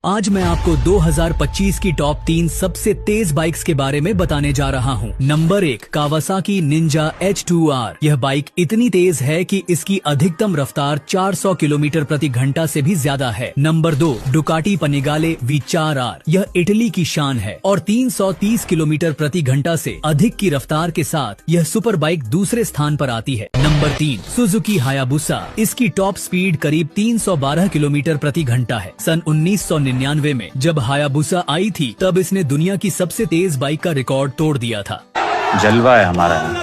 आज मैं आपको 2025 की टॉप 3 सबसे तेज बाइक्स के बारे में बताने जा रहा हूँ। Number 1, Kawasaki Ninja H2R। यह बाइक इतनी तेज है कि इसकी अधिकतम रफ्तार 400 किलोमीटर प्रति घंटा से भी ज्यादा है। Number 2, Ducati Panigale V4R। यह इटली की शान है और 330 किलोमीटर प्रति घंटा से अधिक की रफ्तार के साथ यह सुपर बाइक दूसरे स्थान पर आती है। Number 3, Suzuki Hayabusa. इसकी टॉप स्पीड करीब 312 किलोमीटर प्रति घंटा है। सन 1999 में जब हायाबुसा आई थी तब इसने दुनिया की सबसे तेज बाइक का रिकॉर्ड तोड़ दिया था। जलवा है हमारा।